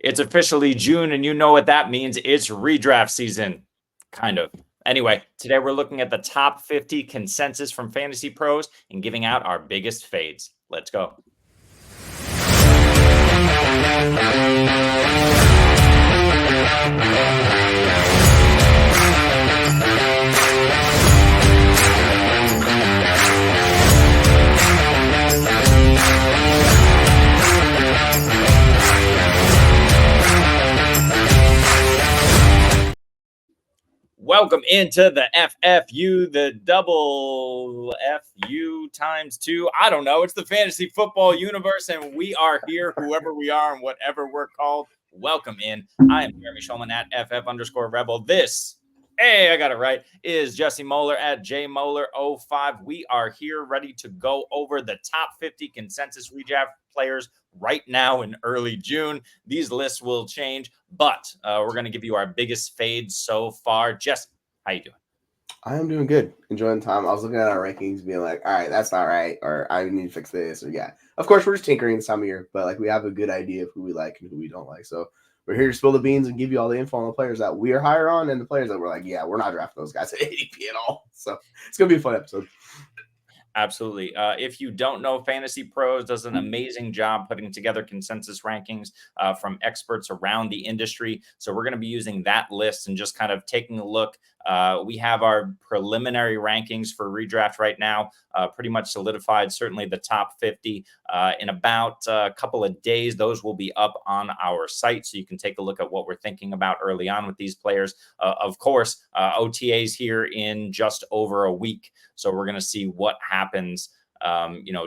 It's officially June, and you know what that means. It's redraft season, kind of. Anyway, today we're looking at the top 50 consensus from Fantasy Pros and giving out our biggest fades. Let's go. Welcome into the FFU, the double FU times two. I don't know. It's the fantasy football universe, and we are here, whoever we are and whatever we're called. Welcome in. I am Jeremy Shulman at FF_Rebel. This, hey, I got it right, is Jesse Moeller at JMoeller05. We are here ready to go over the top 50 consensus redraft players right now in early June. These lists will change, but we're going to give you our biggest fades so far. Jesse, how you doing? I am doing good. Enjoying the time. I was looking at our rankings being like, all right, that's not right, or I need to fix this, or yeah. Of course, we're just tinkering this time of year, but like we have a good idea of who we like and who we don't like. So we're here to spill the beans and give you all the info on the players that we are higher on and the players that we're like, yeah, we're not drafting those guys at ADP at all. So it's going to be a fun episode. Absolutely. If you don't know, Fantasy Pros does an amazing job putting together consensus rankings from experts around the industry. So we're going to be using that list and just kind of taking a look. We have our preliminary rankings for redraft right now, pretty much solidified, certainly the top 50. In about a couple of days, those will be up on our site. So you can take a look at what we're thinking about early on with these players. Of course, OTAs here in just over a week. So we're going to see what happens,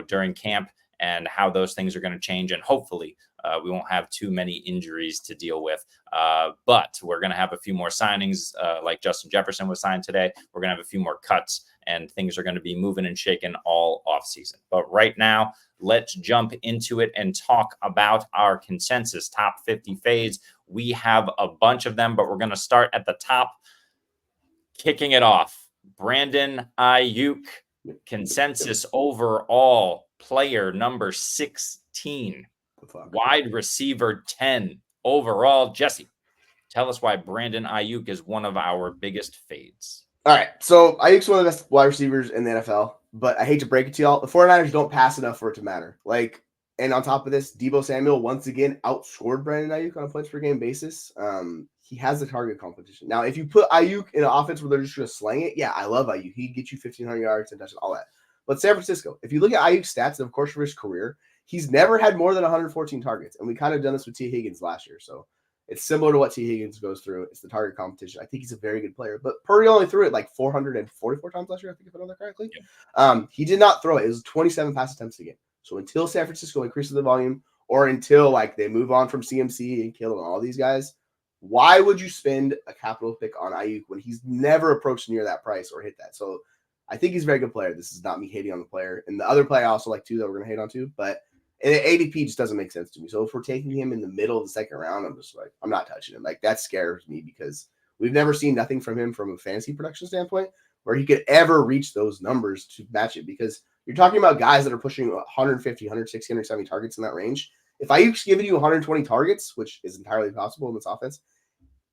during camp and how those things are going to change. And hopefully we won't have too many injuries to deal with. But we're going to have a few more signings like Justin Jefferson was signed today. We're going to have a few more cuts and things are going to be moving and shaking all off season. But right now, let's jump into it and talk about our consensus top 50 fades. We have a bunch of them, but we're going to start at the top, kicking it off. Brandon Aiyuk, consensus overall player number 16, wide receiver 10 overall. Jesse, tell us why Brandon Aiyuk is one of our biggest fades. All right, so Aiyuk's one of the best wide receivers in the NFL, but I hate to break it to y'all, the 49ers don't pass enough for it to matter. And on top of this, Deebo Samuel once again outscored Brandon Aiyuk on a points per game basis. He has the target competition. Now, if you put Aiyuk in an offense where they're just going to slang it, yeah, I love Aiyuk. He'd get you 1,500 yards and touches, all that. But San Francisco, if you look at Aiyuk's stats, and of course for his career, he's never had more than 114 targets. And we kind of done this with T. Higgins last year. So it's similar to what T. Higgins goes through. It's the target competition. I think he's a very good player. But Purdy only threw it like 444 times last year, I think, if I remember correctly. Yeah. He did not throw it. It was 27 pass attempts a game. So until San Francisco increases the volume, or until like they move on from CMC and Kittle and all these guys, why would you spend a capital pick on Aiyuk when he's never approached near that price or hit that? So I think he's a very good player. This is not me hating on the player. And the other player I also like too that we're going to hate on too. But ADP just doesn't make sense to me. So if we're taking him in the middle of the second round, I'm just like, I'm not touching him. Like that scares me because we've never seen nothing from him from a fantasy production standpoint where he could ever reach those numbers to match it, because you're talking about guys that are pushing 150, 160, 170 targets in that range. If Aiyuk's giving you 120 targets, which is entirely possible in this offense,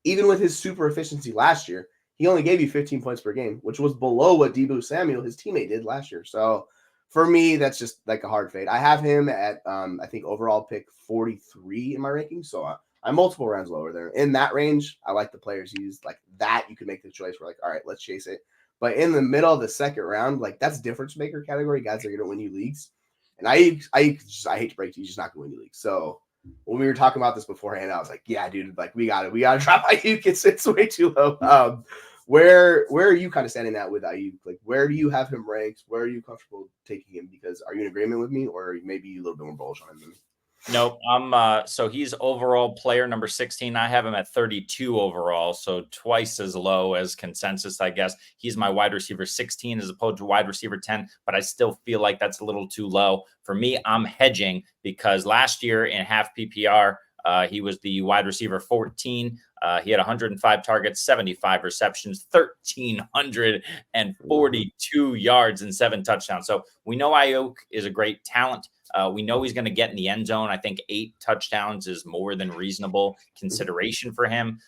even with his super efficiency last year, he only gave you 15 points per game, which was below what Deebo Samuel, his teammate, did last year. So for me, that's just like a hard fade. I have him at, I think, overall pick 43 in my rankings. So I'm multiple rounds lower there. In that range, I like the players used. Like that, you can make the choice. We're like, all right, let's chase it. But in the middle of the second round, like that's difference maker category. Guys are going to win you leagues. And I hate to break to you, he's just not going to win you leagues. So when we were talking about this beforehand, I was like, yeah, dude, like we got to drop Aiyuk. It's way too low. Where are you kind of standing at with Aiyuk? Like, where do you have him ranked? Where are you comfortable taking him? Because are you in agreement with me, or maybe a little bit more bullish on him than me? Nope. So he's overall player number 16. I have him at 32 overall, so twice as low as consensus, I guess. He's my wide receiver 16 as opposed to wide receiver 10, but I still feel like that's a little too low. For me, I'm hedging because last year in half PPR, he was the wide receiver 14. He had 105 targets, 75 receptions, 1,342 yards, and 7 touchdowns. So we know Aiyuk is a great talent. We know he's going to get in the end zone. I think 8 touchdowns is more than reasonable consideration for him.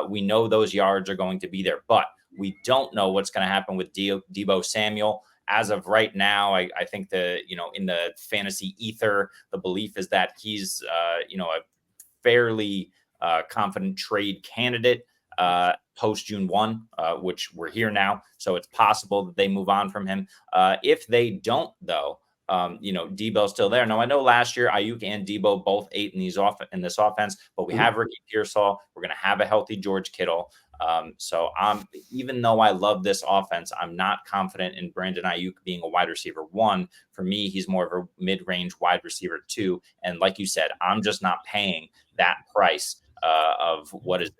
We know those yards are going to be there, but we don't know what's going to happen with Deebo Samuel. As of right now, I think in the fantasy ether, the belief is that he's, a fairly confident trade candidate post June 1, which we're here now. So it's possible that they move on from him. If they don't, though, Debo's still there. Now, I know last year Aiyuk and Deebo both ate in this offense, but we have Ricky Pearsall. We're going to have a healthy George Kittle. So even though I love this offense, I'm not confident in Brandon Aiyuk being a wide receiver 1. For me, he's more of a mid-range wide receiver 2. And like you said, I'm just not paying that price of what is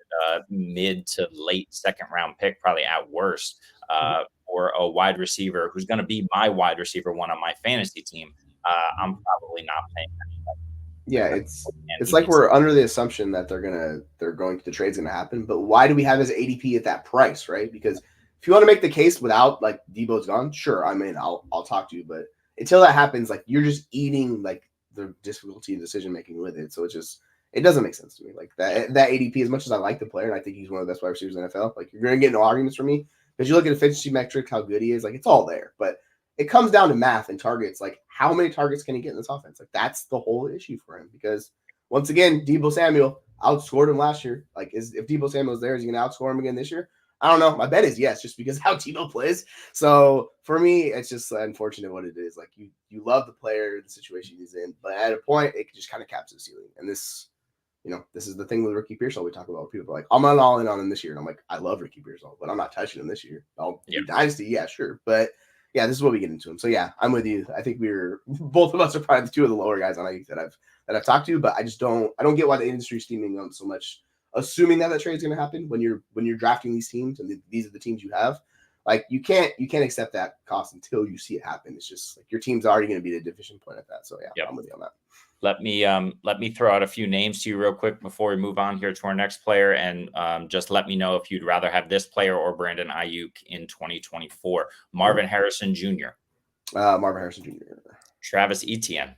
mid to late second round pick, probably at worst, or a wide receiver who's going to be my wide receiver 1 on my fantasy team. I'm probably not paying that. Yeah, it's like we're under the assumption that the trade's gonna happen, but why do we have his ADP at that price, right? Because if you want to make the case without like Deebo's gone, sure, I mean I'll talk to you, but until that happens, like you're just eating like the difficulty in decision making with it. So it doesn't make sense to me. Like that ADP, as much as I like the player and I think he's one of the best wide receivers in the NFL, like you're gonna get no arguments from me because you look at efficiency metrics, how good he is, like it's all there, but it comes down to math and targets. Like, how many targets can he get in this offense? Like, that's the whole issue for him. Because once again, Deebo Samuel outscored him last year. Like, if Deebo Samuel's there, is he going to outscore him again this year? I don't know. My bet is yes, just because how Deebo plays. So for me, it's just unfortunate what it is. Like, you love the player, the situation he's in, but at a point, it just kind of caps his ceiling. And this is the thing with Ricky Pearsall we talk about. People are like, I'm not all in on him this year. And I'm like, I love Ricky Pearsall, but I'm not touching him this year. I'll do Dynasty, yeah, sure. But yeah, this is what we get into him. So yeah, I'm with you. I think both of us are probably the 2 of the lower guys on Aiyuk that I've talked to, but I don't get why the industry's steaming on so much, assuming that trade's going to happen when you're drafting these teams and these are the teams you have. Like you can't accept that cost until you see it happen. It's just like your team's already going to be the division point at that. So yeah, I'm with you on that. Let me throw out a few names to you real quick before we move on here to our next player, and just let me know if you'd rather have this player or Brandon Aiyuk in 2024. Marvin Harrison Jr. Marvin Harrison Jr. Travis Etienne.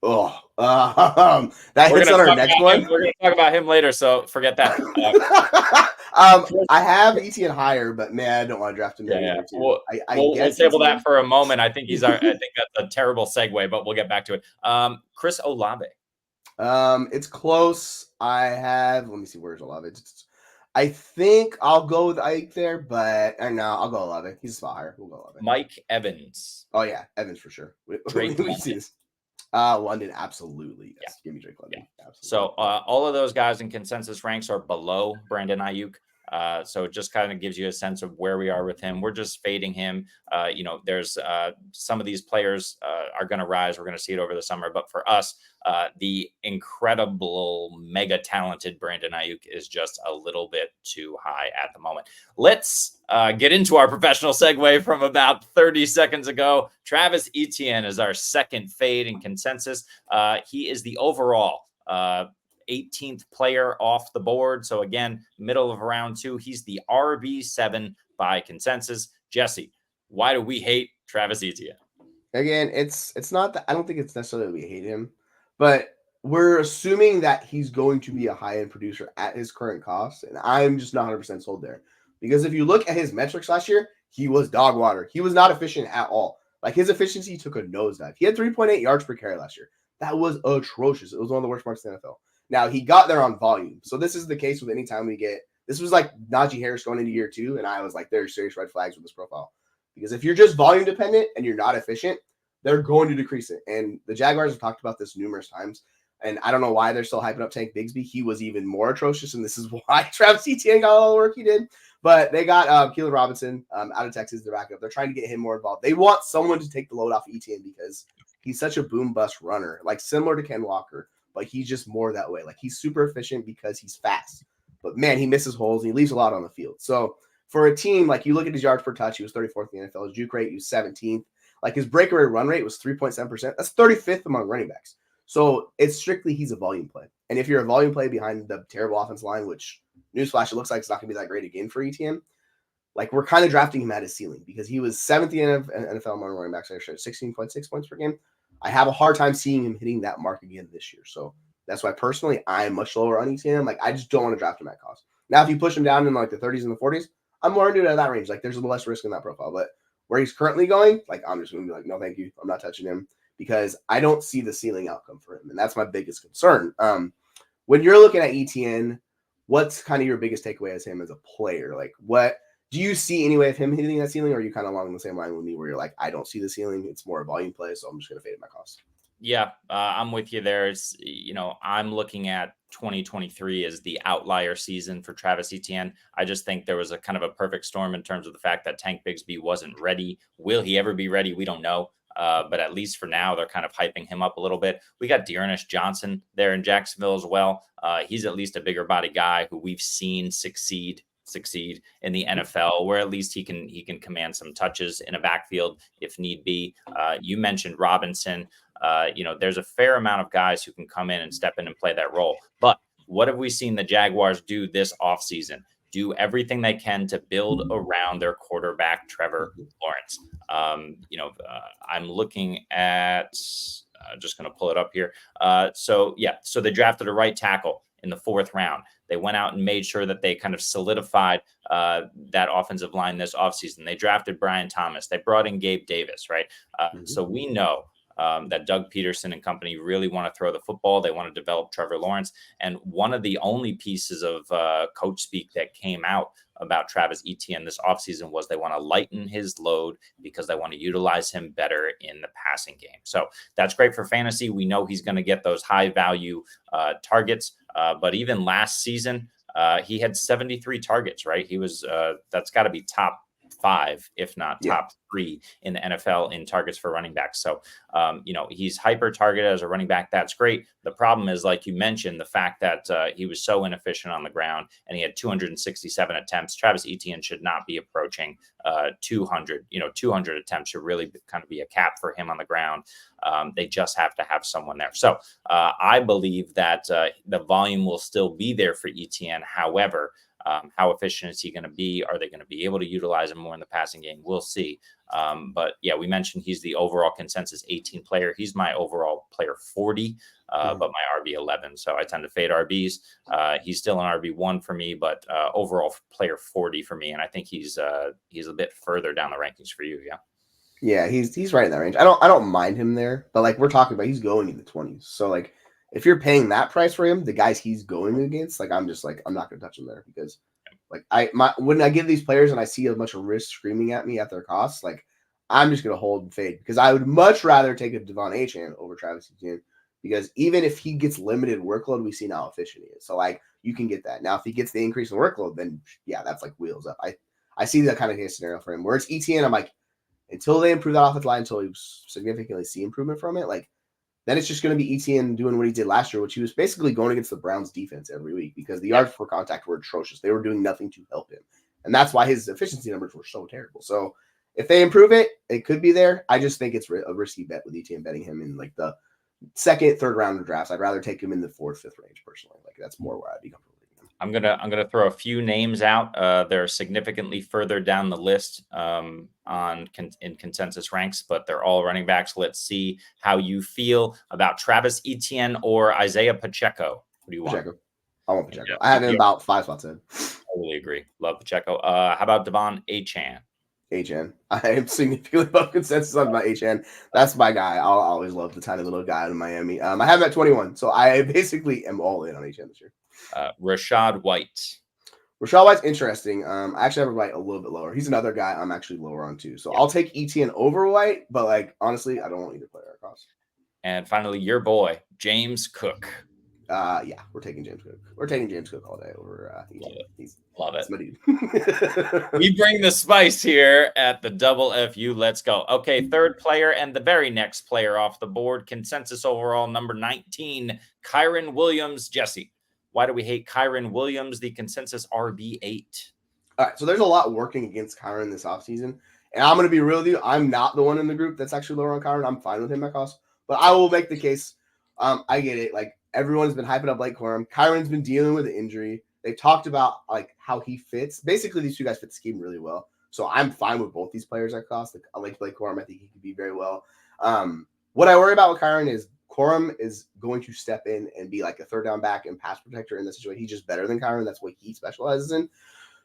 Oh, that hits on our next one. We're going to talk about him later, so forget that. I have Etienne higher, but man, I don't want to draft him. Yeah. We'll table that for a moment. I think I think that's a terrible segue, but we'll get back to it. Chris Olave. It's close. Let me see, where's Olave? I think I'll go with Aiyuk there, but no, I'll go Olave. He's a spot higher. We'll go Olave. Mike Evans. Oh yeah, Evans for sure. Drake London, absolutely. Yes. Yeah. Give me Drake London. Yeah. So all of those guys in consensus ranks are below Brandon Aiyuk. So it just kind of gives you a sense of where we are with him. We're just fading him. There's some of these players are going to rise. We're going to see it over the summer. But for us, the incredible, mega talented Brandon Aiyuk is just a little bit too high at the moment. Let's get into our professional segue from about 30 seconds ago. Travis Etienne is our second fade in consensus. He is the overall 18th player off the board. So again, middle of round 2, he's the RB7 by consensus. Jesse, why do we hate Travis Etienne? Again, it's not that I don't think it's necessarily that we hate him, but we're assuming that he's going to be a high-end producer at his current cost, and I'm just not 100% sold there. Because if you look at his metrics last year, he was dog water. He was not efficient at all. Like his efficiency took a nosedive. He had 3.8 yards per carry last year. That was atrocious. It was one of the worst marks in the NFL. Now, he got there on volume. So this is the case with any time we get – this was like Najee Harris going into year 2, and I was like, there's serious red flags with this profile. Because if you're just volume dependent and you're not efficient, they're going to decrease it. And the Jaguars have talked about this numerous times, and I don't know why they're still hyping up Tank Bigsby. He was even more atrocious, and this is why Travis Etienne got all the work he did. But they got Keelan Robinson out of Texas, their backup. They're trying to get him more involved. They want someone to take the load off Etienne because he's such a boom-bust runner, like similar to Ken Walker. But he's just more that way. Like he's super efficient because he's fast. But man, he misses holes and he leaves a lot on the field. So for a team, like you look at his yards per touch, he was 34th in the NFL. His juke rate, he was 17th. Like his breakaway run rate was 3.7%. That's 35th among running backs. So it's strictly he's a volume play. And if you're a volume play behind the terrible offense line, which newsflash, it looks like it's not going to be that great again for Etienne. Like we're kind of drafting him at his ceiling because he was 7th in NFL among running backs. I showed 16.6 points per game. I have a hard time seeing him hitting that mark again this year. So that's why personally I'm much lower on Etienne. Like I just don't want to draft him at cost. Now, if you push him down in like the 30s and the 40s, I'm more into it at that range. Like there's a little less risk in that profile. But where he's currently going, like I'm just going to be like, no, thank you. I'm not touching him because I don't see the ceiling outcome for him. And that's my biggest concern. When you're looking at Etienne, what's kind of your biggest takeaway as him as a player? Like what do you see any way of him hitting that ceiling? Or are you kind of along the same line with me where you're like, I don't see the ceiling. It's more a volume play. So I'm just going to fade at my cost. Yeah, I'm with you there. It's, I'm looking at 2023 as the outlier season for Travis Etienne. I just think there was a kind of a perfect storm in terms of the fact that Tank Bigsby wasn't ready. Will he ever be ready? We don't know. But at least for now, they're kind of hyping him up a little bit. We got Dearness Johnson there in Jacksonville as well. He's at least a bigger body guy who we've seen succeed in the NFL, where at least he can command some touches in a backfield if need be. You mentioned Robinson. There's a fair amount of guys who can come in and step in and play that role. But what have we seen the Jaguars do this offseason? Do everything they can to build around their quarterback, Trevor Lawrence. I'm looking at, just going to pull it up here. So they drafted a right tackle in the 4th round. They went out and made sure that they kind of solidified that offensive line this offseason. They drafted Brian Thomas. They brought in Gabe Davis, right? So we know that Doug Peterson and company really want to throw the football. They want to develop Trevor Lawrence. And one of the only pieces of coach speak that came out about Travis Etienne this offseason was they want to lighten his load because they want to utilize him better in the passing game. So that's great for fantasy. We know he's going to get those high value targets. But even last season, he had 73 targets, right? He was that's got to be top 5, if not top 3 in the NFL in targets for running backs. So, he's hyper targeted as a running back. That's great. The problem is, like you mentioned, the fact that he was so inefficient on the ground and he had 267 attempts. Travis Etienne should not be approaching 200. 200 attempts should really kind of be a cap for him on the ground. They just have to have someone there. So I believe that the volume will still be there for Etienne. However, how efficient is he going to be? Are they going to be able to utilize him more in the passing game? We'll see. But yeah, we mentioned he's the overall consensus 18 player. He's my overall player 40, but my RB 11. So I tend to fade RBs. He's still an RB 1 for me, but overall player 40 for me. And I think he's a bit further down the rankings for you. Yeah. Yeah, he's right in that range. I don't mind him there, but like we're talking about, he's going in the 20s. So like if you're paying that price for him, the guys he's going against, like I'm just like I'm not gonna touch him there because like when I give these players and I see a bunch of risk screaming at me at their costs, like I'm just gonna hold and fade because I would much rather take a Devon Achane over Travis Etienne because even if he gets limited workload, we see how efficient he is. So like you can get that. Now if he gets the increase in workload, then yeah, that's like wheels up. I see that kind of case scenario for him. Where it's Etienne, I'm like, until they improve that offensive line, until you significantly see improvement from it, like then it's just going to be Etienne doing what he did last year, which he was basically going against the Browns defense every week because the yards per contact were atrocious. They were doing nothing to help him. And that's why his efficiency numbers were so terrible. So if they improve it, it could be there. I just think it's a risky bet with Etienne betting him in like the 2nd, 3rd round of drafts. I'd rather take him in the 4th, 5th range personally. Like that's more where I'd be comfortable. I'm gonna throw a few names out. They're significantly further down the list in consensus ranks, but they're all running backs. Let's see how you feel about Travis Etienne or Isaiah Pacheco. Who do you want? Pacheco. I want Pacheco. I have him about 5 spots in. Totally agree. Love Pacheco. How about Devon Achane? Achane. I am significantly above consensus on my Achane. That's my guy. I'll always love the tiny little guy in Miami. I have him at 21, so I basically am all in on Achane this year. Rachaad White. Rachaad White's interesting. I actually have White a little bit lower. He's another guy I'm actually lower on too. So I'll take Etienne over White, but like honestly, I don't want either player across. And finally, your boy, James Cook. Yeah, we're taking James Cook. We're taking James Cook all day over Etienne. Love it. My dude. We bring the spice here at the Double FU. Let's go. Okay, 3rd player and the very next player off the board. Consensus overall number 19, Kyren Williams. Jesse, why do we hate Kyren Williams, the consensus RB8? All right, so there's a lot working against Kyren this offseason. And I'm going to be real with you. I'm not the one in the group that's actually lower on Kyren. I'm fine with him at cost. But I will make the case. I get it. Like, everyone's been hyping up Blake Corum. Kyren's been dealing with an injury. They talked about like how he fits. Basically, these two guys fit the scheme really well. So I'm fine with both these players at cost. Like, I like Blake Corum. I think he could be very well. What I worry about with Kyren is Corum is going to step in and be like a third down back and pass protector in this situation. He's just better than Kyren. That's what he specializes in.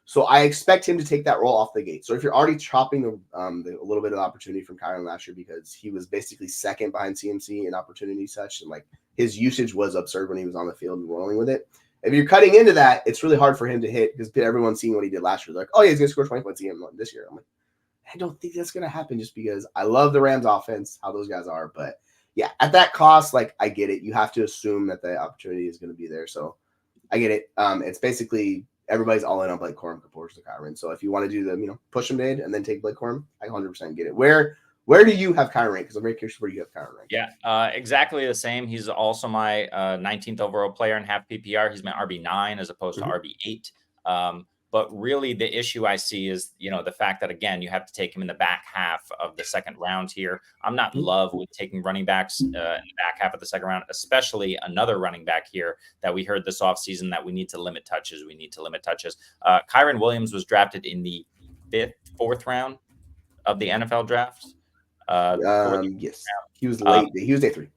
So I expect him to take that role off the gate. So if you're already chopping a little bit of opportunity from Kyren last year because he was basically second behind CMC in opportunity such, and like his usage was absurd when he was on the field and rolling with it. If you're cutting into that, it's really hard for him to hit because everyone's seeing what he did last year. They're like, oh yeah, he's gonna score 20 points a game this year. I'm like, I don't think that's gonna happen just because I love the Rams offense, how those guys are, but yeah, at that cost, like I get it. You have to assume that the opportunity is going to be there. So I get it. It's basically everybody's all in on Blake Corum compared to Kyren. So if you want to do the, push him mid and then take Blake Corum, I 100% get it. Where do you have Kyren ranked? Because I'm very curious where you have Kyren ranked. Yeah, exactly the same. He's also my 19th overall player in half PPR. He's my RB9 as opposed to RB8. But really the issue I see is, the fact that, again, you have to take him in the back half of the second round here. I'm not in love with taking running backs in the back half of the second round, especially another running back here that we heard this offseason that we need to limit touches. Kyren Williams was drafted in the fourth round of the NFL draft. Yes, he was late. He was day 3.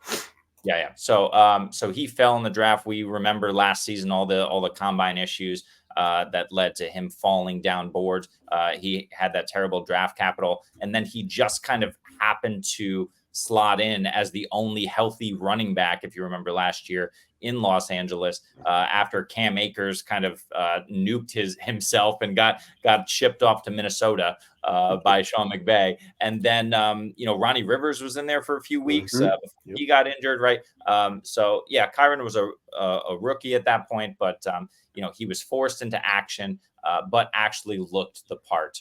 Yeah. So he fell in the draft. We remember last season all the combine issues that led to him falling down boards. He had that terrible draft capital, and then he just kind of happened to slot in as the only healthy running back, if you remember last year in Los Angeles, after Cam Akers kind of nuked himself and got shipped off to Minnesota by Sean McVay. And then, Ronnie Rivers was in there for a few weeks before he got injured, right? So, yeah, Kyren was a rookie at that point, but, he was forced into action, but actually looked the part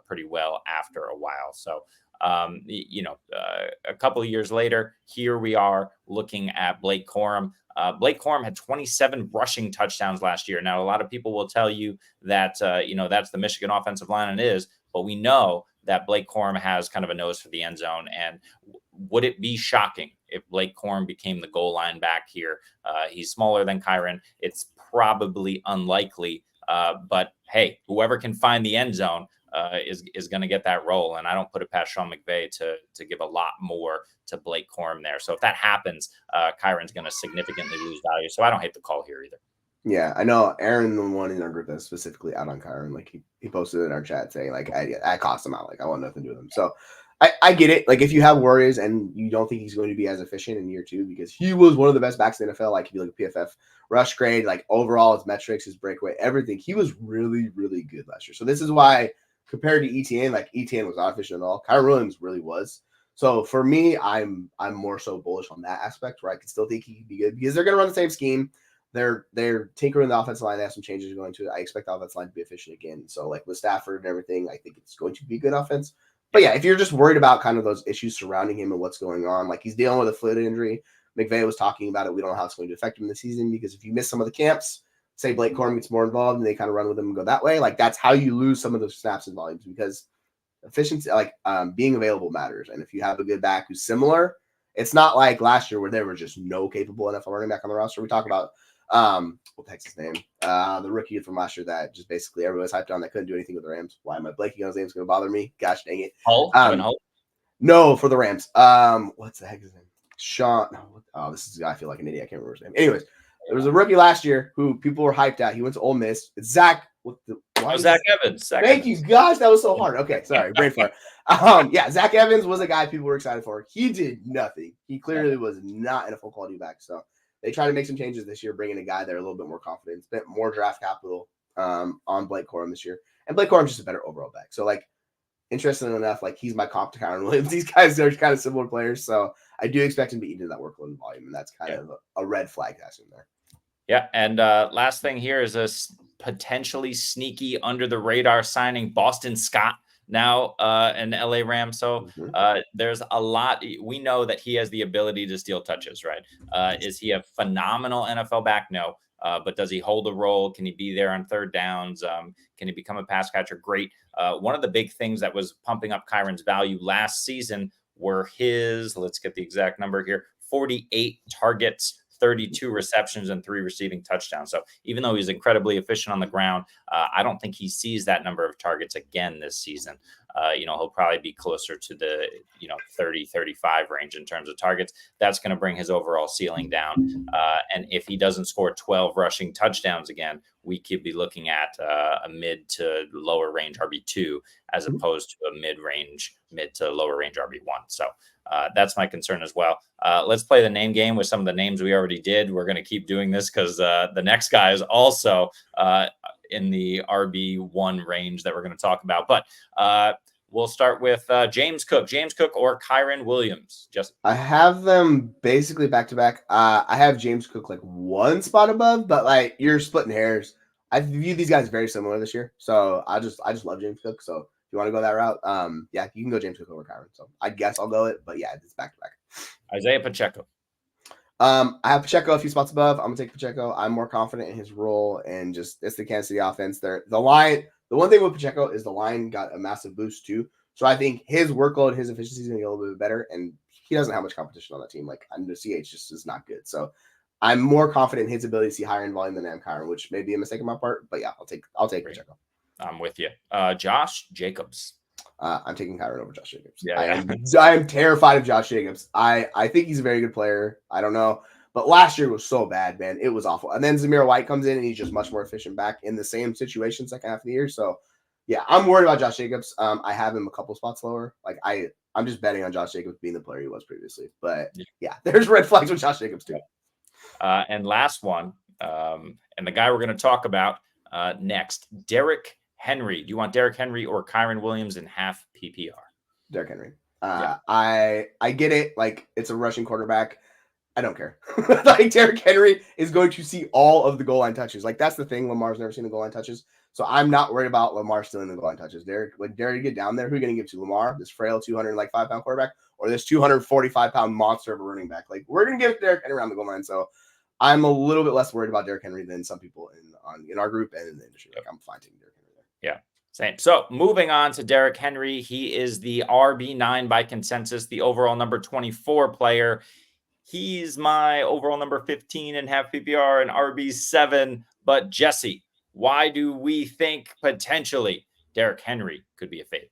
pretty well after a while. So, a couple of years later, here we are looking at Blake Corum. Blake Corum had 27 rushing touchdowns last year. Now, a lot of people will tell you that, that's the Michigan offensive line, and it is, but we know that Blake Corum has kind of a nose for the end zone. And would it be shocking if Blake Corum became the goal line back here? He's smaller than Kyren. It's probably unlikely, but hey, whoever can find the end zone is going to get that role. And I don't put it past Sean McVay to give a lot more to Blake Corum there. So if that happens, Kyren's going to significantly lose value. So I don't hate the call here either. Yeah, I know Aaron, the one in our group that's specifically out on Kyren, like he posted in our chat saying like I cost him out, like I want nothing to do with him. So I get it. Like if you have worries and you don't think he's going to be as efficient in year 2 because he was one of the best backs in the NFL, like if you look at PFF rush grade, like overall his metrics, his breakaway, everything, he was really, really good last year. So this is why compared to Etienne, like Etienne was not efficient at all. Kyren Williams really was. So for me, I'm more so bullish on that aspect where I can still think he could be good because they're going to run the same scheme. They're tinkering the offensive line. They have some changes going to it. I expect the offensive line to be efficient again. So like with Stafford and everything, I think it's going to be a good offense. But yeah, if you're just worried about kind of those issues surrounding him and what's going on, like he's dealing with a foot injury. McVay was talking about it. We don't know how it's going to affect him this season because if you miss some of the camps, say Blake Corum gets more involved and they kind of run with him and go that way, like that's how you lose some of the snaps and volumes because efficiency, like being available matters. And if you have a good back who's similar, it's not like last year where there was just no capable NFL running back on the roster. We talk about what the heck's his name? The rookie from last year that just basically everybody's hyped on that couldn't do anything with the Rams. Why am I blanking on his name? It's going to bother me. Gosh dang it. Hull? No, for the Rams. What's the heck is his name? Sean. Oh, this is a guy I feel like an idiot. I can't remember his name. Anyways, there was a rookie last year who people were hyped at. He went to Ole Miss. It's Zach. Zach Evans. Thank you. Gosh, that was so hard. Okay, sorry. Brain fart. Yeah, Zach Evans was a guy people were excited for. He did nothing. He clearly was not in a full quality back. So they tried to make some changes this year, bringing a guy there a little bit more confident, spent more draft capital on Blake Corum this year. And Blake Corum's just a better overall back. So, like, interestingly enough, like, he's my comp to Kyren Williams. These guys are kind of similar players. So I do expect him to eat into that workload and volume. And that's kind of a red flag that's in there. Yeah. And last thing here is a potentially sneaky under the radar signing, Boston Scott. Now an LA Ram. So there's a lot. We know that he has the ability to steal touches, right? Is he a phenomenal NFL back? No. But does he hold a role? Can he be there on third downs? Can he become a pass catcher? Great. One of the big things that was pumping up Kyren's value last season were his, let's get the exact number here, 48 targets, 32 receptions and 3 receiving touchdowns. So even though he's incredibly efficient on the ground, I don't think he sees that number of targets again this season. He'll probably be closer to the 30, 35 range in terms of targets. That's going to bring his overall ceiling down. And if he doesn't score 12 rushing touchdowns again, we could be looking at a mid to lower range RB2 as opposed to a mid to lower range RB1. So that's my concern as well. Let's play the name game with some of the names we already did. We're going to keep doing this because the next guy is also in the RB1 range that we're going to talk about. But we'll start with James Cook or Kyren Williams. I have them basically back to back. I have James Cook like one spot above, but like you're splitting hairs. I view these guys very similar this year, so I just love James Cook. So if you want to go that route, yeah, you can go James Cook over Kyren. So I guess I'll go it, but yeah, it's back to back. Isaiah Pacheco. I have Pacheco a few spots above. I'm gonna take Pacheco. I'm more confident in his role, and just it's the Kansas City offense. The line. The one thing with Pacheco is the line got a massive boost too. So I think his workload, his efficiency is gonna get a little bit better, and he doesn't have much competition on that team. Like the CH just is not good. So I'm more confident in his ability to see higher in volume than I am Kyren, which may be a mistake on my part. But yeah, I'll take Pacheco. I'm with you. Josh Jacobs. I'm taking Kyren over Josh Jacobs. Yeah, I am terrified of Josh Jacobs. I think he's a very good player. I don't know. But last year was so bad, man. It was awful. And then Zamir White comes in and he's just much more efficient back in the same situation second half of the year. So yeah, I'm worried about Josh Jacobs. I have him a couple spots lower. Like I'm just betting on Josh Jacobs being the player he was previously. But yeah, there's red flags with Josh Jacobs too. And last one, and the guy we're going to talk about next, Derrick Henry. Do you want Derrick Henry or Kyren Williams in half PPR? Derrick Henry. I get it. Like it's a rushing quarterback. I don't care. Like Derrick Henry is going to see all of the goal line touches. Like that's the thing. Lamar's never seen the goal line touches. So I'm not worried about Lamar stealing the goal line touches. When Derrick get down there, who are you going to give to Lamar? This frail 205-pound quarterback or this 245-pound monster of a running back? Like we're going to give Derrick Henry around the goal line. So I'm a little bit less worried about Derrick Henry than some people in our group and in the industry. Like I'm fine taking Derrick Henry there. Yeah. Same. So moving on to Derrick Henry. He is the RB9 by consensus, the overall number 24 player. He's my overall number 15 in half PPR and RB7. But Jesse, why do we think potentially Derrick Henry could be a fade?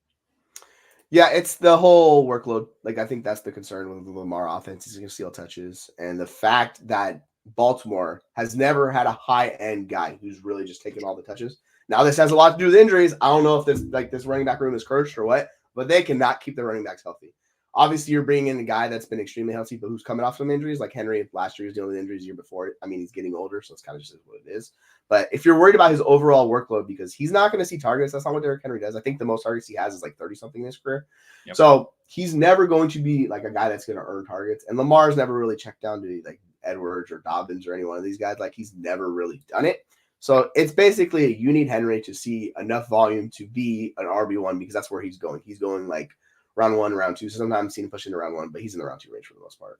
Yeah, it's the whole workload. Like I think that's the concern with the Lamar offense. He's going to steal touches. And the fact that Baltimore has never had a high-end guy who's really just taking all the touches. Now, this has a lot to do with injuries. I don't know if this running back room is cursed or what, but they cannot keep their running backs healthy. Obviously, you're bringing in a guy that's been extremely healthy, but who's coming off some injuries. Like Henry last year, he was dealing with injuries the year before. I mean, he's getting older, so it's kind of just what it is. But if you're worried about his overall workload, because he's not going to see targets, that's not what Derrick Henry does. I think the most targets he has is like 30-something in his career. Yep. So he's never going to be like a guy that's going to earn targets. And Lamar's never really checked down to like Edwards or Dobbins or any one of these guys. Like he's never really done it. So it's basically you need Henry to see enough volume to be an RB1 because that's where he's going. He's going like round 1, round 2. So sometimes I've seen him push into round 1, but he's in the round 2 range for the most part.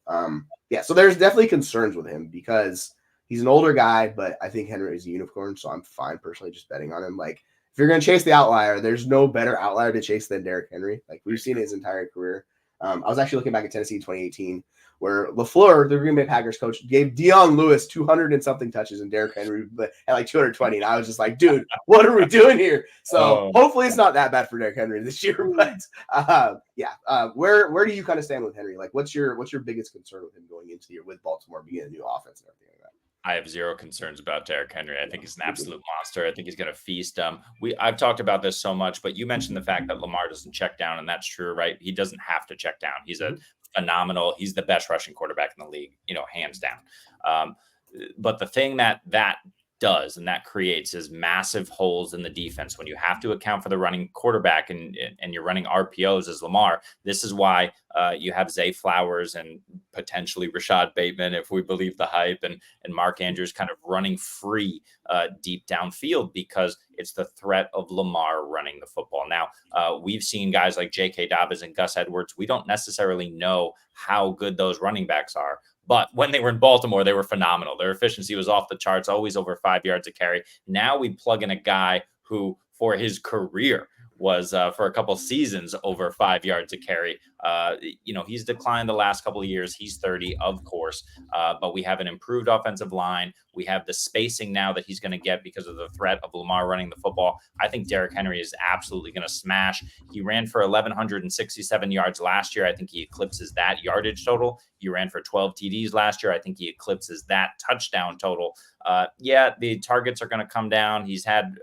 Yeah, so there's definitely concerns with him because he's an older guy, but I think Henry is a unicorn, so I'm fine personally just betting on him. Like if you're going to chase the outlier, there's no better outlier to chase than Derrick Henry. Like we've seen his entire career. I was actually looking back at Tennessee in 2018 where LaFleur, the Green Bay Packers coach, gave Deion Lewis 200 and something touches and Derrick Henry at like 220. And I was just like, dude, what are we doing here? So hopefully it's not that bad for Derrick Henry this year. But where do you kind of stand with Henry? Like what's your biggest concern with him going into the year with Baltimore beginning a new offense and everything like that? I have zero concerns about Derrick Henry. I think he's an absolute monster. I think he's going to feast. I've talked about this so much, but you mentioned the fact that Lamar doesn't check down, and that's true, right? He doesn't have to check down. He's a phenomenal. He's the best rushing quarterback in the league, hands down. But the thing that does and that creates is massive holes in the defense when you have to account for the running quarterback and you're running RPOs as Lamar. This is why you have Zay Flowers and potentially Rashad Bateman, if we believe the hype, and Mark Andrews kind of running free deep downfield because it's the threat of Lamar running the football. Now, we've seen guys like J.K. Dobbins and Gus Edwards. We don't necessarily know how good those running backs are. But when they were in Baltimore, they were phenomenal. Their efficiency was off the charts, always over 5 yards a carry. Now we plug in a guy who, for his career, was for a couple seasons over 5 yards a carry. He's declined the last couple of years. He's 30, of course, but we have an improved offensive line. We have the spacing now that he's going to get because of the threat of Lamar running the football. I think Derrick Henry is absolutely going to smash. He ran for 1,167 yards last year. I think he eclipses that yardage total. He ran for 12 TDs last year. I think he eclipses that touchdown total. The targets are going to come down. He's had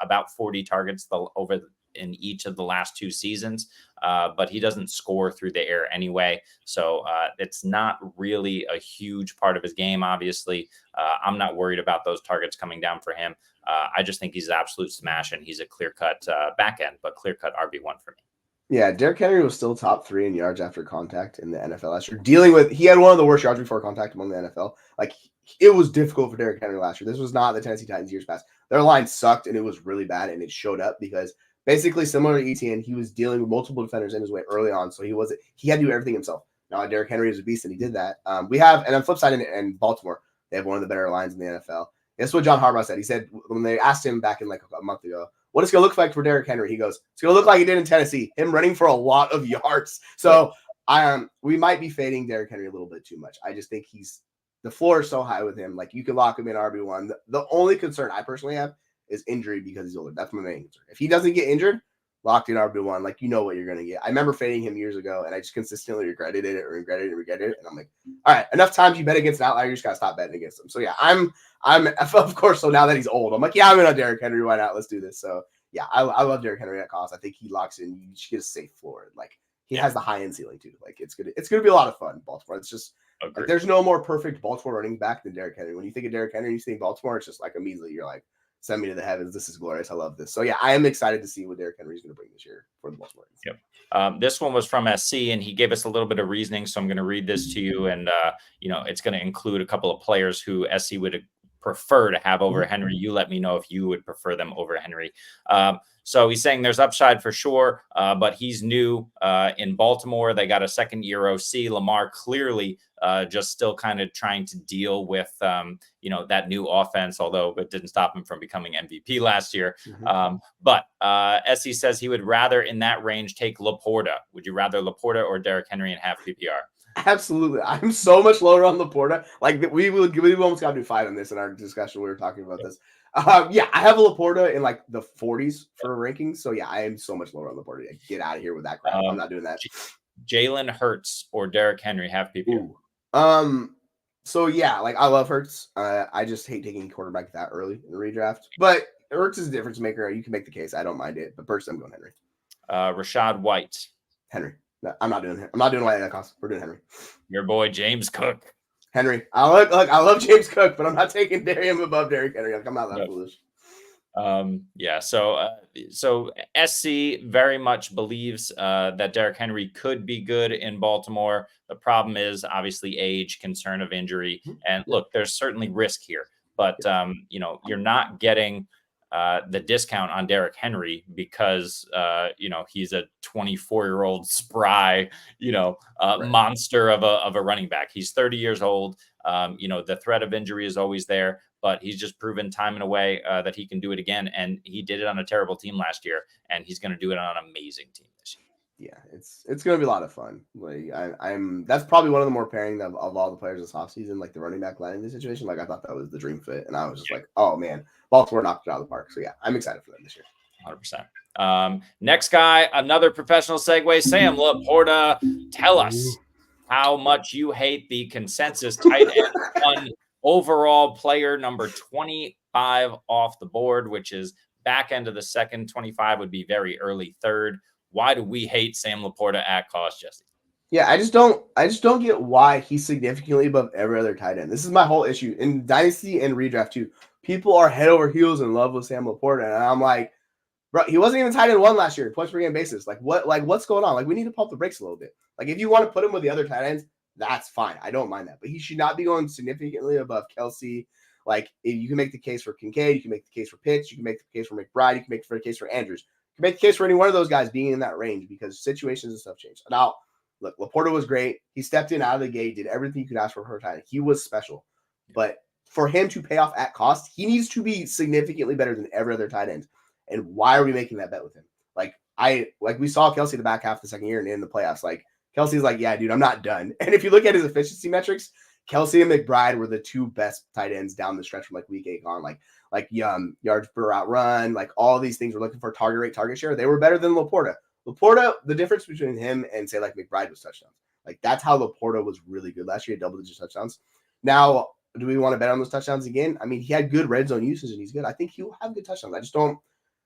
about 40 targets over in each of the last 2 seasons, but he doesn't score through the air anyway. So it's not really a huge part of his game, obviously. I'm not worried about those targets coming down for him. I just think he's an absolute smash, and he's a clear-cut back end, but clear-cut RB1 for me. Yeah, Derrick Henry was still top 3 in yards after contact in the NFL last year. He had one of the worst yards before contact among the NFL. Like, it was difficult for Derrick Henry last year. This was not the Tennessee Titans years past. Their line sucked, and it was really bad, and it showed up because basically similar to Etienne, he was dealing with multiple defenders in his way early on, so he had to do everything himself. Now, Derrick Henry is a beast, and he did that. And on the flip side, in Baltimore, they have one of the better lines in the NFL. That's what John Harbaugh said. He said when they asked him back in like a month ago, what it's going to look like for Derrick Henry, he goes, it's going to look like he did in Tennessee, him running for a lot of yards. So we might be fading Derrick Henry a little bit too much. I just think the floor is so high with him. Like, you can lock him in RB1. The only concern I personally have is injury because he's older. That's my main concern. If he doesn't get injured, locked in RB1, like, you know what you're going to get. I remember fading him years ago, and I just consistently regretted it. And I'm like, all right, enough times you bet against an outlier, you just got to stop betting against him. So, yeah, I'm of course, so now that he's old, I'm like, yeah, I'm in on Derrick Henry. Why not? Let's do this. So, yeah, I love Derrick Henry at cost. I think he locks in. You should get a safe floor. Like, he has the high-end ceiling, too. Like, it's gonna be a lot of fun, Baltimore. It's just, like, there's no more perfect Baltimore running back than Derrick Henry. When you think of Derrick Henry, you think Baltimore, it's just like immediately you're like, send me to the heavens. This is glorious. I love this. So, yeah, I am excited to see what Derrick Henry is going to bring this year for the Baltimore. Yep. This one was from SC, and he gave us a little bit of reasoning. So I'm going to read this to you, and it's going to include a couple of players who SC would prefer to have over Henry. You let me know if you would prefer them over Henry. So he's saying there's upside for sure, but he's new in Baltimore. They got a second-year OC. Lamar clearly just still kind of trying to deal with, that new offense, although it didn't stop him from becoming MVP last year. But SC says he would rather in that range take LaPorta. Would you rather LaPorta or Derrick Henry in half PPR? Absolutely. I'm so much lower on LaPorta. Like, we almost got to do 5 on this in our discussion. We were talking about this. I have a LaPorta in like the 40s for rankings. So, yeah, I am so much lower on LaPorta. Get out of here with that crap. I'm not doing that. Jaylen Hurts or Derrick Henry half PPR? So, yeah, like, I love Hurts. I just hate taking a quarterback that early in the redraft. But Hurts is a difference maker. You can make the case. I don't mind it. But personally, I'm going Henry. Rashad White. Henry. No, I'm not doing White at that cost. We're doing Henry. Your boy James Cook. Henry. I love James Cook, but I'm not taking him above Derrick Henry. Like, I'm not that foolish. So SC very much believes that Derrick Henry could be good in Baltimore. The problem is obviously age, concern of injury, and look, there's certainly risk here, but you're not getting the discount on Derrick Henry because he's a 24-year-old spry monster of a running back. He's 30 years old. The threat of injury is always there, but he's just proven time and away that he can do it again, and he did it on a terrible team last year, and he's going to do it on an amazing team this year. Yeah, it's going to be a lot of fun. Like, that's probably one of the more pairing of all the players this offseason, like the running back line in this situation. Like, I thought that was the dream fit, and I was just like, oh man, Baltimore knocked it out of the park. So yeah, I'm excited for them this year. 100%. Next guy, another professional segue, Sam LaPorta. Tell us how much you hate the consensus tight end 1 overall player, number 25 off the board, which is back end of the second. 25 would be very early third. Why do we hate Sam LaPorta at cost, Jesse? Yeah, I just don't get why he's significantly above every other tight end. This is my whole issue in Dynasty and redraft too. People are head over heels in love with Sam LaPorta, and I'm like, bro, he wasn't even tight end 1 last year, points per game basis. What's going on? Like, we need to pump the brakes a little bit. Like, if you want to put him with the other tight ends, that's fine. I don't mind that, but he should not be going significantly above Kelsey. Like, if you can make the case for Kincaid, you can make the case for Pitts, you can make the case for McBride, you can make the case for Andrews. You can make the case for any one of those guys being in that range because situations and stuff change. Now, look, LaPorta was great. He stepped in out of the gate, did everything you could ask for her tight end. He was special. But for him to pay off at cost, he needs to be significantly better than every other tight end. And why are we making that bet with him? Like we saw Kelsey the back half of the second year and in the playoffs. Like Kelsey's like, yeah, dude, I'm not done. And if you look at his efficiency metrics, Kelsey and McBride were the two best tight ends down the stretch from like week 8 on. Like yards per route run, like all these things we're looking for, target rate, target share. They were better than LaPorta. LaPorta, the difference between him and say like McBride was touchdowns. Like that's how LaPorta was really good last year, double-digit touchdowns. Now, do we want to bet on those touchdowns again? I mean, he had good red zone usage and he's good. I think he'll have good touchdowns. I just don't.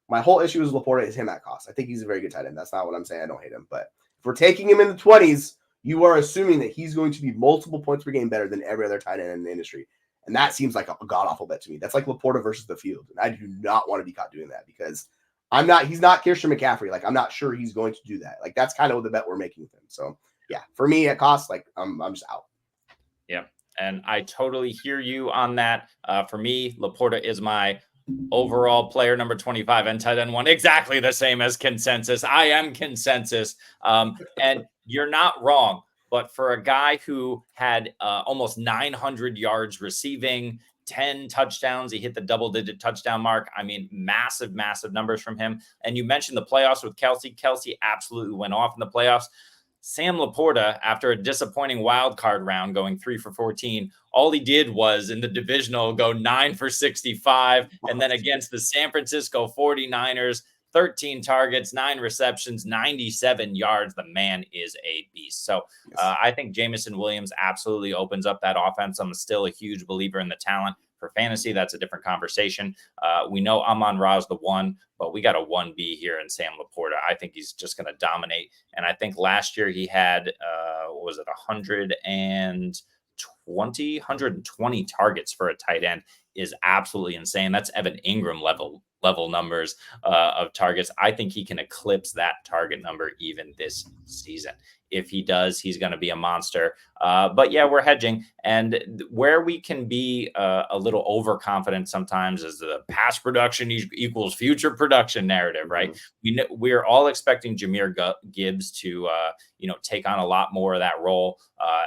My whole issue is LaPorta is him at cost. I think he's a very good tight end. That's not what I'm saying. I don't hate him, but if we're taking him in the 20s, you are assuming that he's going to be multiple points per game better than every other tight end in the industry. And that seems like a god-awful bet to me. That's like LaPorta versus the field. And I do not want to be caught doing that because he's not Christian McCaffrey. Like, I'm not sure he's going to do that. Like, that's kind of the bet we're making with him. So, yeah, for me at cost, like, I'm just out. Yeah. And I totally hear you on that. For me, LaPorta is my overall player number 25 and tight end 1, exactly the same as consensus. I am consensus. And you're not wrong, but for a guy who had almost 900 yards receiving, 10 touchdowns, he hit the double-digit touchdown mark. I mean, massive, massive numbers from him. And you mentioned the playoffs with Kelsey. Kelsey absolutely went off in the playoffs. Sam LaPorta, after a disappointing wild card round going 3 for 14, all he did was in the divisional go 9 for 65. And then against the San Francisco 49ers, 13 targets, 9 receptions, 97 yards. The man is a beast. So I think Jameson Williams absolutely opens up that offense. I'm still a huge believer in the talent. For fantasy, that's a different conversation. We know Amon-Ra's the 1, but we got a 1B here in Sam LaPorta. I think he's just going to dominate. And I think last year he had, 120 targets for a tight end is absolutely insane. That's Evan Ingram level numbers of targets. I think he can eclipse that target number even this season. If he does, he's going to be a monster. But yeah, we're hedging. And where we can be a little overconfident sometimes is the past production equals future production narrative, right? Mm-hmm. We're all expecting Jahmyr Gibbs to, take on a lot more of that role.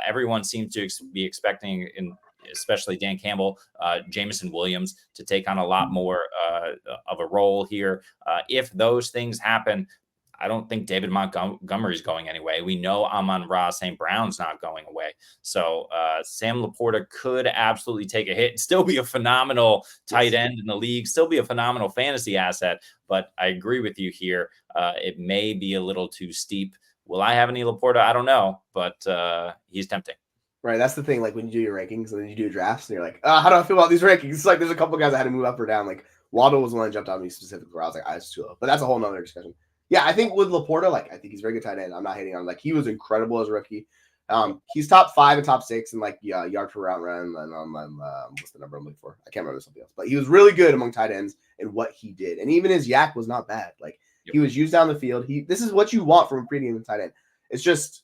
Everyone seems to be expecting, especially Dan Campbell, Jameson Williams to take on a lot more of a role here. If those things happen, I don't think David Montgomery's going anyway. We know Amon-Ra St. Brown's not going away. So Sam LaPorta could absolutely take a hit, still be a phenomenal tight end in the league, still be a phenomenal fantasy asset. But I agree with you here. It may be a little too steep. Will I have any LaPorta? I don't know, but he's tempting. Right, that's the thing. Like when you do your rankings and then you do drafts, and you're like, how do I feel about these rankings? It's like there's a couple guys I had to move up or down. Like Waddle was the one that jumped out at me specifically where I was like, it's too low. But that's a whole nother discussion. Yeah, I think with LaPorta, like I think he's a very good tight end. I'm not hating on him. Like he was incredible as a rookie. He's top 5 and top 6 in like yard per route run. And what's the number I'm looking for? I can't remember something else. But he was really good among tight ends in what he did, and even his yak was not bad. Like he was used down the field. This is what you want from a premium tight end. It's just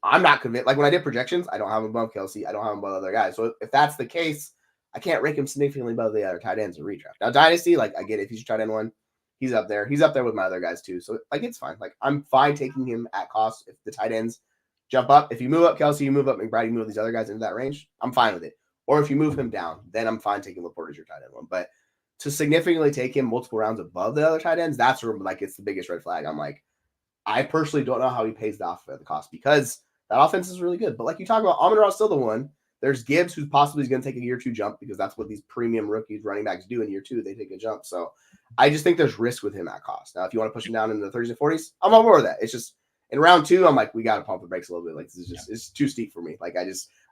I'm not convinced. Like when I did projections, I don't have him above Kelsey. I don't have him above other guys. So if that's the case, I can't rank him significantly above the other tight ends in redraft. Now Dynasty, like I get it. If he's tight end 1. He's up there. He's up there with my other guys too. So like it's fine. Like I'm fine taking him at cost if the tight ends jump up. If you move up Kelsey, you move up McBride, you move these other guys into that range, I'm fine with it. Or if you move him down, then I'm fine taking LaPorta as your tight end 1. But to significantly take him multiple rounds above the other tight ends, that's where like it's the biggest red flag. I'm like, I personally don't know how he pays off at the cost because that offense is really good. But like you talk about, Amon-Ra is still the 1. There's Gibbs, who's possibly going to take a year 2 jump because that's what these premium rookies running backs do in year 2. They take a jump. So I just think there's risk with him at cost. Now, if you want to push him down into the 30s and 40s, I'm on board with that. It's just in round 2, I'm like, we got to pump the brakes a little bit. Like this is just it's too steep for me. Like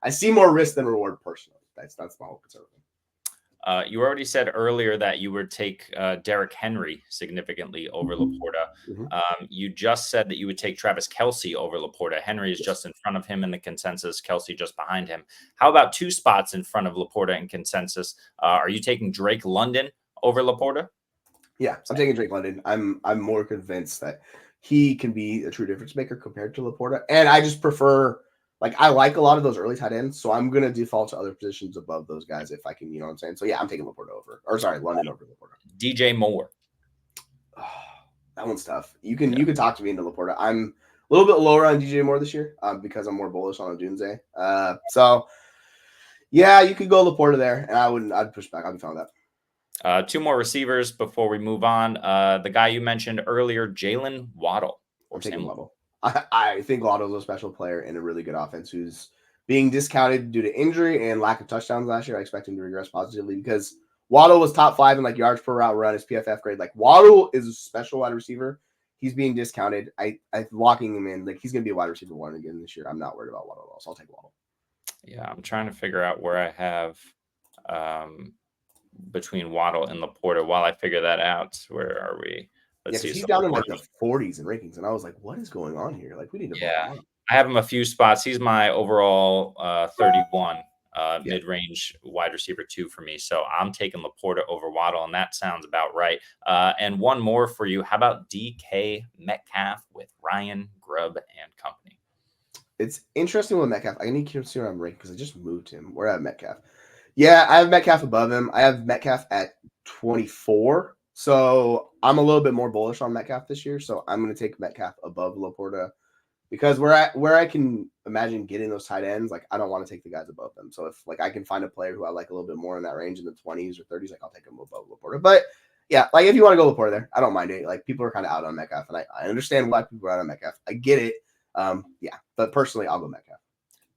I see more risk than reward personally. That's my whole concern with him. You already said earlier that you would take Derrick Henry significantly over LaPorta. Mm-hmm. You just said that you would take Travis Kelce over LaPorta. Henry is just in front of him in the consensus. Kelce just behind him. How about 2 spots in front of LaPorta in consensus? Are you taking Drake London over LaPorta? Yeah, I'm taking Drake London. I'm more convinced that he can be a true difference maker compared to LaPorta, and I just prefer. Like, I like a lot of those early tight ends, so I'm going to default to other positions above those guys if I can, you know what I'm saying? So, yeah, I'm taking LaPorta London over LaPorta. DJ Moore. Oh, that one's tough. You can talk to me into LaPorta. I'm a little bit lower on DJ Moore this year because I'm more bullish on Odunze. So, yeah, you could go LaPorta there, and I'd push back. I'd be fine with that. Two more receivers before we move on. The guy you mentioned earlier, Jaylen Waddle. I'm Or taking Sam. Waddle. I think Waddle's a special player in a really good offense who's being discounted due to injury and lack of touchdowns last year. I expect him to regress positively because Waddle was top 5 in like yards per route run, his PFF grade. Like Waddle is a special wide receiver. He's being discounted. I locking him in. Like he's gonna be a wide receiver 1 again this year. I'm not worried about Waddle at all, so I'll take Waddle. Yeah, I'm trying to figure out where I have between Waddle and LaPorta. While I figure that out, where are we? Yeah, Let's see. he's So down in like the 40s in rankings, and I was like, "What is going on here? Like, we need to bump yeah, him up." I have him a few spots. He's my overall 31 Yeah. mid-range wide receiver 2 for me. So I'm taking LaPorta over Waddle, and that sounds about right. And one more for you. How about DK Metcalf with Ryan Grubb and company? It's interesting with Metcalf. I need to see where I'm ranked because I just moved him. Where I have Metcalf. Yeah, I have Metcalf above him. I have Metcalf at 24. So I'm a little bit more bullish on Metcalf this year. So I'm going to take Metcalf above LaPorta because where I can imagine getting those tight ends, like I don't want to take the guys above them. So if like I can find a player who I like a little bit more in that range in the 20s or 30s, like I'll take him above LaPorta. But yeah, like if you want to go LaPorta there, I don't mind it. Like people are kind of out on Metcalf, and I understand why people are out on Metcalf. I get it. Yeah, but personally, I'll go Metcalf.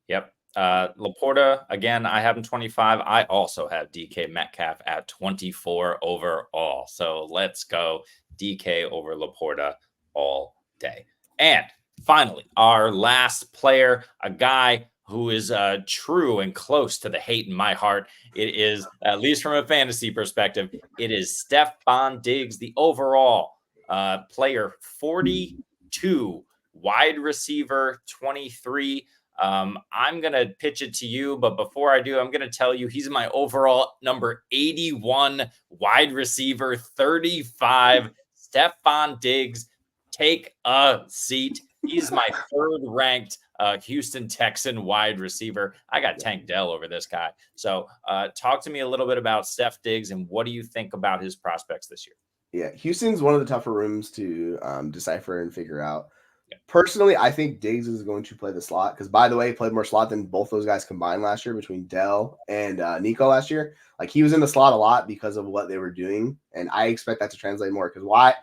Yep. LaPorta, again, I have him 25. I also have DK Metcalf at 24 overall. So let's go DK over LaPorta all day. And finally, our last player, a guy who is true and close to the hate in my heart. It is, at least from a fantasy perspective, it is Stefon Diggs, the overall player 42, wide receiver 23. I'm going to pitch it to you, but before I do, I'm going to tell you he's my overall number 81 wide receiver, 35, Stefon Diggs. Take a seat. He's my third ranked Houston Texan wide receiver. I got Tank Dell over this guy. So talk to me a little bit about Steph Diggs and what do you think about his prospects this year? Yeah, Houston's one of the tougher rooms to decipher and figure out. Personally, I think Diggs is going to play the slot because, by the way, he played more slot than both those guys combined last year between Dell and Nico last year. Like he was in the slot a lot because of what they were doing, and I expect that to translate more because why?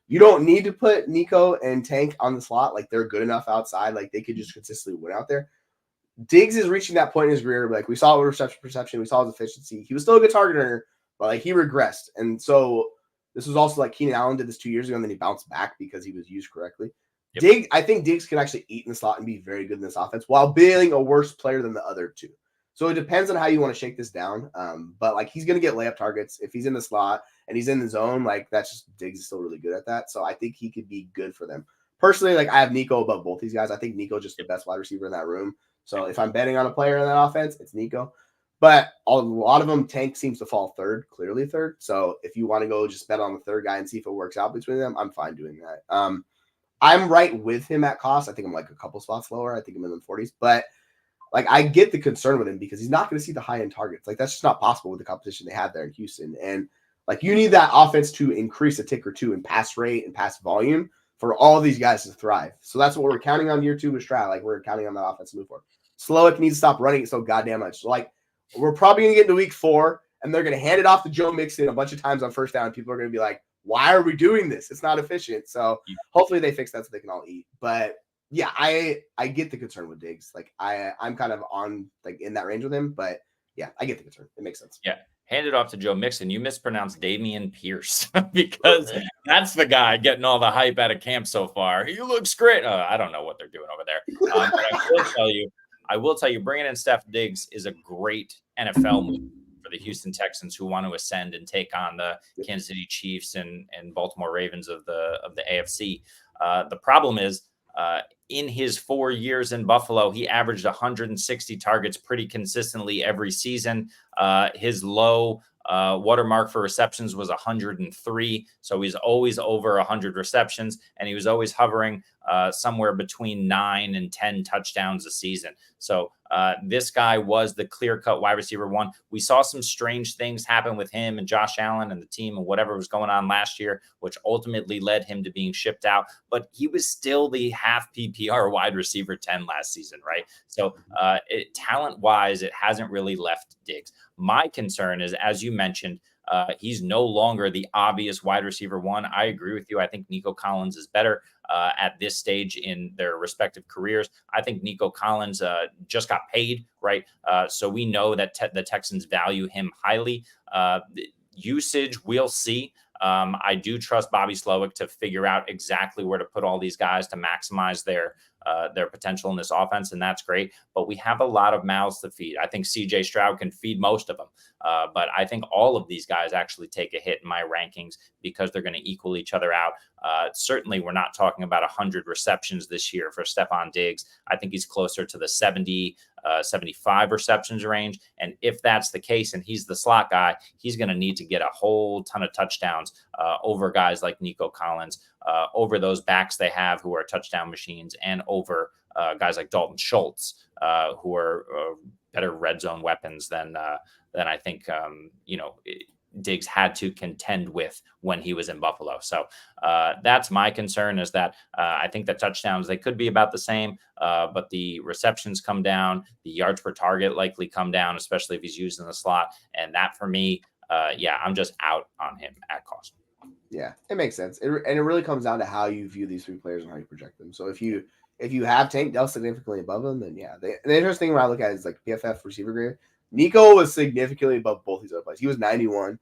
You don't need to put Nico and Tank on the slot. Like they're good enough outside. Like they could just consistently win out there. Diggs is reaching that point in his career. Like we saw with reception, we saw his efficiency. He was still a good target earner, but like he regressed. And so this was also like Keenan Allen did this 2 years ago, and then he bounced back because he was used correctly. Yep. I think Diggs can actually eat in the slot and be very good in this offense while being a worse player than the other two. So it depends on how you want to shake this down. But like he's going to get layup targets if he's in the slot and he's in the zone. Like that's just Diggs is still really good at that. So I think he could be good for them. Personally, like I have Nico above both these guys. I think Nico's just the best wide receiver in that room. So if I'm betting on a player in that offense, it's Nico. But a lot of them, Tank seems to fall third, clearly third. So if you want to go just bet on the third guy and see if it works out between them, I'm fine doing that. I'm right with him at cost. I think I'm like a couple spots lower. I think I'm in the 40s. But like I get the concern with him because he's not going to see the high-end targets. Like that's just not possible with the competition they have there in Houston. And like you need that offense to increase a tick or two in pass rate and pass volume for all these guys to thrive. So that's what we're counting on year 2 with Stroud. Like we're counting on that offense to move forward. Slowick needs to stop running it so goddamn much. So like we're probably going to get into week 4 and they're going to hand it off to Joe Mixon a bunch of times on first down. People are going to be like, why are we doing this? It's not efficient. So hopefully they fix that so they can all eat. But yeah, I get the concern with Diggs. Like I'm kind of on like in that range with him, but yeah, I get the concern. It makes sense. Yeah. Hand it off to Joe Mixon. You mispronounced Damian Pierce because that's the guy getting all the hype out of camp so far. He looks great. I don't know what they're doing over there. But I will tell you, bringing in Steph Diggs is a great NFL move for the Houston Texans who want to ascend and take on the Kansas City Chiefs and Baltimore Ravens of the AFC. The problem is in his 4 years in Buffalo, he averaged 160 targets pretty consistently every season. His low watermark for receptions was 103. So he's always over 100 receptions, and he was always hovering somewhere between 9 and 10 touchdowns a season. So this guy was the clear-cut wide receiver 1. We saw some strange things happen with him and Josh Allen and the team and whatever was going on last year, which ultimately led him to being shipped out. But he was still the half PPR wide receiver 10 last season, right? So talent-wise, it hasn't really left Diggs. My concern is, as you mentioned, He's no longer the obvious wide receiver one. I agree with you. I think Nico Collins is better at this stage in their respective careers. I think Nico Collins just got paid, right? So we know that the Texans value him highly. Usage, we'll see. I do trust Bobby Slowick to figure out exactly where to put all these guys to maximize their potential in this offense, and that's great. But we have a lot of mouths to feed. I think CJ Stroud can feed most of them, but I think all of these guys actually take a hit in my rankings because they're going to equal each other out. Certainly, we're not talking about 100 receptions this year for Stefon Diggs. I think he's closer to the 70, 75 receptions range. And if that's the case and he's the slot guy, he's going to need to get a whole ton of touchdowns over guys like Nico Collins, over those backs they have who are touchdown machines, and over guys like Dalton Schultz, who are better red zone weapons than I think, Diggs had to contend with when he was in Buffalo. So that's my concern, is that I think the touchdowns, they could be about the same, but the receptions come down, the yards per target likely come down, especially if he's used in the slot. And that for me, I'm just out on him at cost. Yeah, it makes sense. And it really comes down to how you view these three players and how you project them. So if you have Tank Dell significantly above them, then yeah. The interesting thing when I look at it is like PFF receiver grade. Nico was significantly above both these other players. He was 91.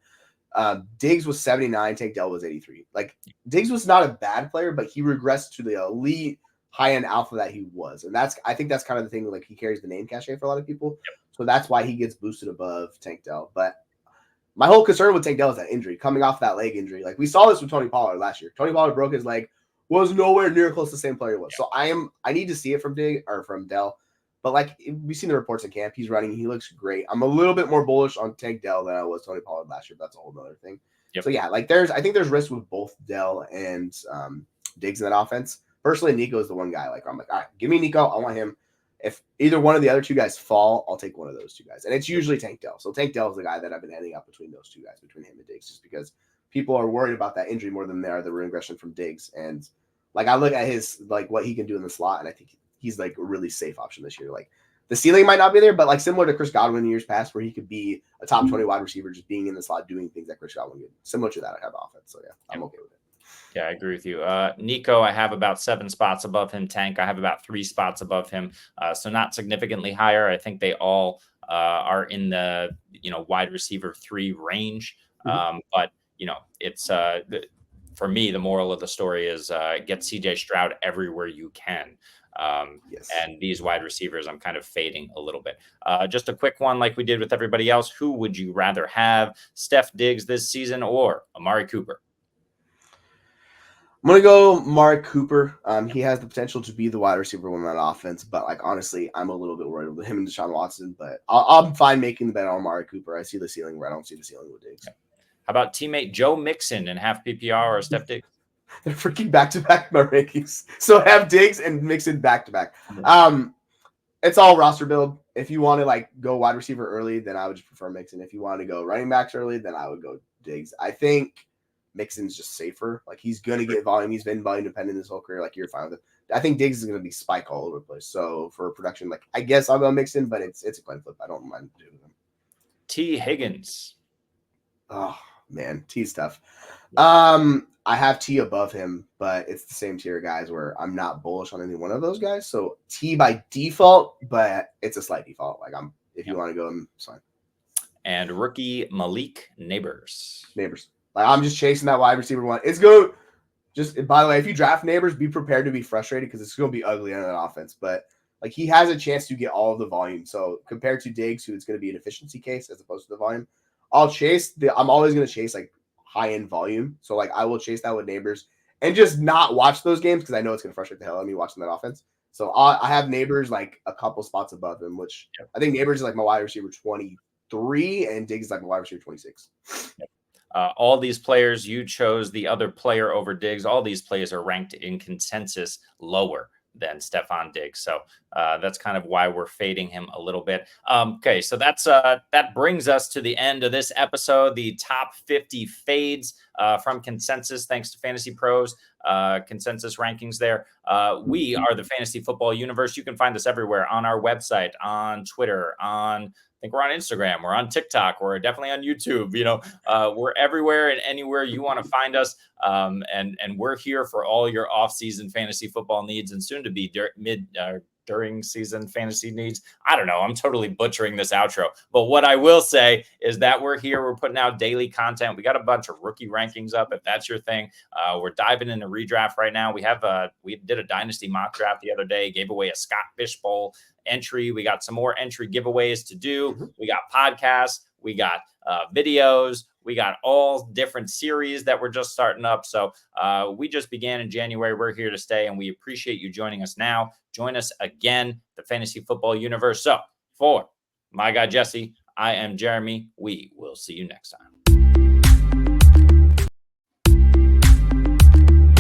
Diggs was 79. Tank Dell was 83. Like, Diggs was not a bad player, but he regressed to the elite high-end alpha that he was. And I think that's kind of the thing, like, he carries the name cachet for a lot of people. Yep. So that's why he gets boosted above Tank Dell. But my whole concern with Tank Dell is that injury, coming off that leg injury. Like, we saw this with Tony Pollard last year. Tony Pollard broke his leg, was nowhere near close to the same player he was. Yep. So I need to see it from Dell. But like, we've seen the reports in camp, he's running, he looks great. I'm a little bit more bullish on Tank Dell than I was Tony Pollard last year. But that's a whole other thing. Yep. So yeah, like I think there's risk with both Dell and Diggs in that offense. Personally, Nico is the one guy. Like, I'm like, all right, give me Nico. I want him. If either one of the other two guys fall, I'll take one of those two guys. And it's usually Tank Dell. So Tank Dell is the guy that I've been ending up between those two guys, between him and Diggs, just because people are worried about that injury more than they are the regression from Diggs. And like, I look at his, like, what he can do in the slot, and I think he's like a really safe option this year. Like, the ceiling might not be there, but like similar to Chris Godwin in years past, where he could be a top 20 wide receiver, just being in the slot, doing things that Chris Godwin did. Similar to that, I have offense. So yeah, I'm okay with it. Yeah, I agree with you. Nico, I have about 7 spots above him. Tank, I have about 3 spots above him. So not significantly higher. I think they all are in the, wide receiver 3 range. Mm-hmm. But, it's for me, the moral of the story is get CJ Stroud everywhere you can. Yes. And these wide receivers, I'm kind of fading a little bit. Just a quick one, like we did with everybody else. Who would you rather have, Steph Diggs this season or Amari Cooper? I'm going to go Amari Cooper. He has the potential to be the wide receiver one on that offense, but like, honestly, I'm a little bit worried with him and Deshaun Watson, but I'm fine making the bet on Amari Cooper. I see the ceiling where I don't see the ceiling with Diggs. How about teammate Joe Mixon in half PPR or Steph Diggs? They're freaking back-to-back my rankings. So have Diggs and Mixon back-to-back. It's all roster build. If you want to like go wide receiver early, then I would just prefer Mixon. If you want to go running backs early, then I would go Diggs. I think Mixon's just safer. Like, he's going to get volume. He's been volume dependent his whole career. Like, you're fine with it. I think Diggs is going to be spike all over the place. So for production, like, I guess I'll go Mixon, but it's a coin flip. I don't mind doing them. T. Higgins. Oh man, T's tough. I have T above him, but it's the same tier of guys where I'm not bullish on any one of those guys. So T by default, but it's a slight default. Like, if you want to go, it's fine. And rookie Malik Neighbors. Like, I'm just chasing that wide receiver one. It's going just, by the way, if you draft Neighbors, be prepared to be frustrated because it's going to be ugly in that offense. But like, he has a chance to get all of the volume. So compared to Diggs, who it's going to be an efficiency case as opposed to the volume, I'm always going to chase like high-end volume. So like, I will chase that with Neighbors and just not watch those games because I know it's going to frustrate the hell out of me watching that offense. So I have Neighbors like a couple spots above him, which I think Neighbors is like my wide receiver 23 and Diggs is like my wide receiver 26. All these players, you chose the other player over Diggs. All these players are ranked in consensus lower than Stefon Diggs. So That's kind of why we're fading him a little bit. Okay, so that brings us to the end of this episode, the top 50 fades from consensus, thanks to Fantasy Pros consensus rankings there. We are the Fantasy Football Universe. You can find us everywhere on our website, on Twitter, I think we're on Instagram, we're on TikTok, we're definitely on YouTube. We're everywhere and anywhere you want to find us. And we're here for all your off-season fantasy football needs and soon to be during season fantasy needs. I don't know. I'm totally butchering this outro. But what I will say is that we're here. We're putting out daily content. We got a bunch of rookie rankings up if that's your thing. We're diving into redraft right now. We did a dynasty mock draft the other day, gave away a Scott Fishbowl entry. We got some more entry giveaways to do. We got podcasts. We got videos. We got all different series that we're just starting up. So we just began in January. We're here to stay, and we appreciate you joining us now. Join us again, the Fantasy Football Universe. So for my guy, Jesse, I am Jeremy. We will see you next time.